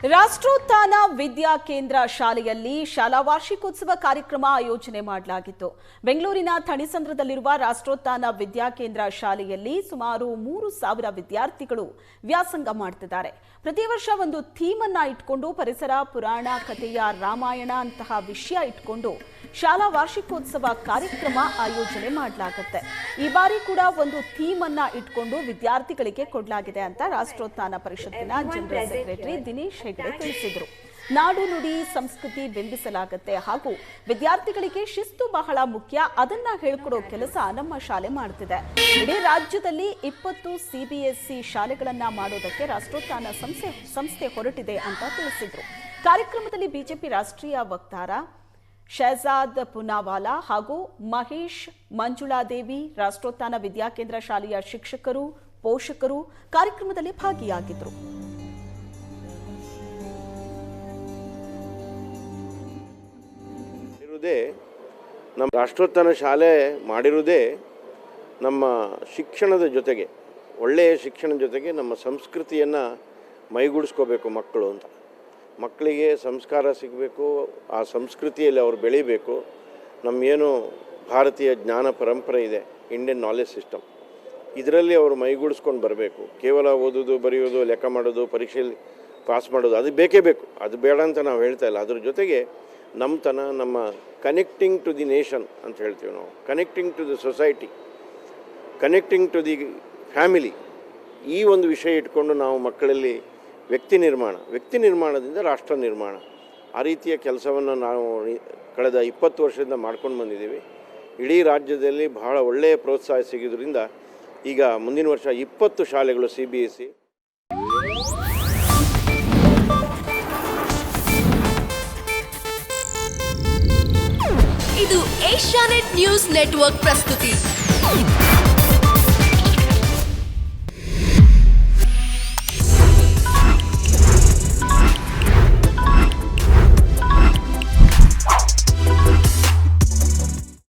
ರಾಷ್ಟ್ರೋತ್ಥಾನ ವಿದ್ಯಾ ಕೇಂದ್ರ ಶಾಲೆಯಲ್ಲಿ ಶಾಲಾ ವಾರ್ಷಿಕೋತ್ಸವ ಕಾರ್ಯಕ್ರಮ ಆಯೋಜನೆ ಮಾಡಲಾಗಿತ್ತು. ಬೆಂಗಳೂರಿನ ಥಣಿಸಂದ್ರದಲ್ಲಿರುವ ರಾಷ್ಟ್ರೋತ್ಥಾನ ವಿದ್ಯಾ ಕೇಂದ್ರ ಶಾಲೆಯಲ್ಲಿ ಸುಮಾರು 3,000 ವಿದ್ಯಾರ್ಥಿಗಳು ವ್ಯಾಸಂಗ ಮಾಡುತ್ತಿದ್ದಾರೆ. ಪ್ರತಿ ವರ್ಷ ಒಂದು ಥೀಮ್ ಅನ್ನು ಇಟ್ಕೊಂಡು ಪರಿಸರ, ಪುರಾಣ, ಕಥೆಯ ರಾಮಾಯಣ ಅಂತಹ ವಿಷಯ ಇಟ್ಕೊಂಡು ಶಾಲಾ ವಾರ್ಷಿಕೋತ್ಸವ ಕಾರ್ಯಕ್ರಮ ಆಯೋಜನೆ ಮಾಡಲಾಗುತ್ತೆ. ಈ ಬಾರಿ ಕೂಡ ಒಂದು ಥೀಮ್ ಅನ್ನ ಇಟ್ಕೊಂಡು ವಿದ್ಯಾರ್ಥಿಗಳಿಗೆ ಕೊಡಲಾಗಿದೆ ಅಂತ ರಾಷ್ಟ್ರೋತ್ಥಾನ ಪರಿಷತ್ತಿನ ಜನರಲ್ ಸೆಕ್ರೆಟರಿ ದಿನೇಶ್ ಹೆಗಡೆ ತಿಳಿಸಿದರು. ನಾಡು ನುಡಿ ಸಂಸ್ಕೃತಿ ಬಿಂಬಿಸಲಾಗುತ್ತೆ ಹಾಗೂ ವಿದ್ಯಾರ್ಥಿಗಳಿಗೆ ಶಿಸ್ತು ಬಹಳ ಮುಖ್ಯ, ಅದನ್ನ ಹೇಳ್ಕೊಡೋ ಕೆಲಸ ನಮ್ಮ ಶಾಲೆ ಮಾಡುತ್ತಿದೆ. ಇಡೀ ರಾಜ್ಯದಲ್ಲಿ 20 CBSE ಶಾಲೆಗಳನ್ನ ಮಾಡೋದಕ್ಕೆ ರಾಷ್ಟ್ರೋತ್ಥಾನ ಸಂಸ್ಥೆ ಹೊರಟಿದೆ ಅಂತ ತಿಳಿಸಿದ್ರು. ಕಾರ್ಯಕ್ರಮದಲ್ಲಿ ಬಿಜೆಪಿ ರಾಷ್ಟ್ರೀಯ ವಕ್ತಾರ ಶಹಜಾದ್ ಪೂನಾವಾಲಾ ಹಾಗೂ ಮಹೇಶ್ ಮಂಜುಳಾದೇವಿ, ರಾಷ್ಟ್ರೋತ್ಥಾನ ವಿದ್ಯಾಕೇಂದ್ರ ಶಾಲೆಯ ಶಿಕ್ಷಕರು, ಪೋಷಕರು ಕಾರ್ಯಕ್ರಮದಲ್ಲಿ ಭಾಗಿಯಾಗಿದ್ದರು. ನಮ್ಮ ರಾಷ್ಟ್ರೋತ್ಥಾನ ಶಾಲೆ ಮಾಡಿರುವುದೇ ನಮ್ಮ ಶಿಕ್ಷಣದ ಜೊತೆಗೆ, ಒಳ್ಳೆಯ ಶಿಕ್ಷಣದ ಜೊತೆಗೆ ನಮ್ಮ ಸಂಸ್ಕೃತಿಯನ್ನು ಮೈಗೂಡಿಸ್ಕೋಬೇಕು ಮಕ್ಕಳು ಅಂತ. ಮಕ್ಕಳಿಗೆ ಸಂಸ್ಕಾರ ಸಿಗಬೇಕು, ಆ ಸಂಸ್ಕೃತಿಯಲ್ಲಿ ಅವರು ಬೆಳೀಬೇಕು. ನಮ್ಮೇನು ಭಾರತೀಯ ಜ್ಞಾನ ಪರಂಪರೆ ಇದೆ, ಇಂಡಿಯನ್ ನಾಲೆಜ್ ಸಿಸ್ಟಮ್, ಇದರಲ್ಲಿ ಅವರು ಮೈಗೂಡಿಸ್ಕೊಂಡು ಬರಬೇಕು. ಕೇವಲ ಓದೋದು, ಬರೆಯೋದು, ಲೆಕ್ಕ ಮಾಡೋದು, ಪರೀಕ್ಷೆಯಲ್ಲಿ ಪಾಸ್ ಮಾಡೋದು ಅದು ಬೇಕೇ ಬೇಕು, ಅದು ಬೇಡ ಅಂತ ನಾವು ಹೇಳ್ತಾ ಇಲ್ಲ. ಅದ್ರ ಜೊತೆಗೆ ನಮ್ಮತನ, ನಮ್ಮ ಕನೆಕ್ಟಿಂಗ್ ಟು ದಿ ನೇಷನ್ ಅಂತ ಹೇಳ್ತೀವಿ ನಾವು, connecting to the society, connecting to the family, ಈ ಒಂದು ವಿಷಯ ಇಟ್ಕೊಂಡು ನಾವು ಮಕ್ಕಳಲ್ಲಿ ವ್ಯಕ್ತಿ ನಿರ್ಮಾಣದಿಂದ ರಾಷ್ಟ್ರ ನಿರ್ಮಾಣ, ಆ ರೀತಿಯ ಕೆಲಸವನ್ನು ನಾವು ಕಳೆದ 20 ವರ್ಷದಿಂದ ಮಾಡ್ಕೊಂಡು ಬಂದಿದ್ದೀವಿ. ಇಡೀ ರಾಜ್ಯದಲ್ಲಿ ಬಹಳ ಒಳ್ಳೆಯ ಪ್ರೋತ್ಸಾಹ ಸಿಗೋದ್ರಿಂದ ಈಗ ಮುಂದಿನ ವರ್ಷ 20 ಶಾಲೆಗಳು CBSE. ಇದು ಏಷ್ಯಾನೆಟ್ ನ್ಯೂಸ್ ನೆಟ್ವರ್ಕ್ ಪ್ರಸ್ತುತಿ.